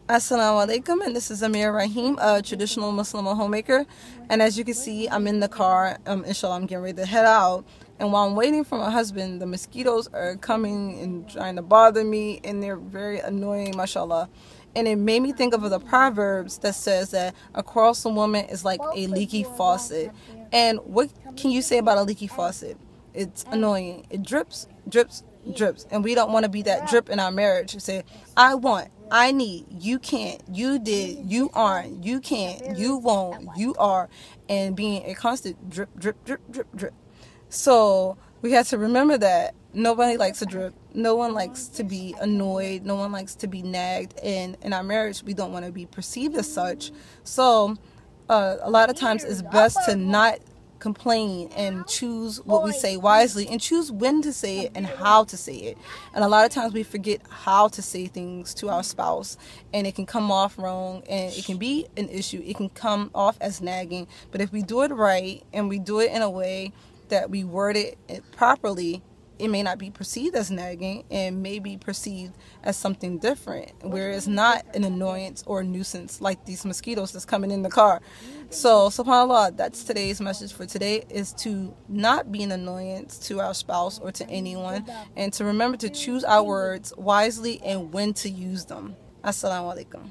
Assalamu alaikum, and this is Amir Rahim, a traditional Muslim homemaker. And as you can see, I'm in the car. Inshallah, I'm getting ready to head out. And while I'm waiting for my husband, the mosquitoes are coming and trying to bother me, and they're very annoying, mashallah. And it made me think of the Proverbs that says that a quarrelsome woman is like a leaky faucet. And what can you say about a leaky faucet? It's annoying. It drips, drips, drips. And we don't want to be that drip in our marriage. You say, I want, I need, you can't, you did, you aren't, you can't, you won't, you are, and being a constant drip, drip, drip, drip, drip. So we have to remember that nobody likes a drip. No one likes to be annoyed. No one likes to be nagged. And in our marriage, we don't want to be perceived as such. So a lot of times it's best to not complain and choose what we say wisely and choose when to say it and how to say it. And a lot of times we forget how to say things to our spouse, and it can come off wrong, and it can be an issue. It can come off as nagging. But if we do it right and we do it in a way that we word it properly, it may not be perceived as nagging and may be perceived as something different, where it's not an annoyance or a nuisance like these mosquitoes that's coming in the car. So subhanAllah, that's today's message for today, is to not be an annoyance to our spouse or to anyone, and to remember to choose our words wisely and when to use them. Assalamu alaikum.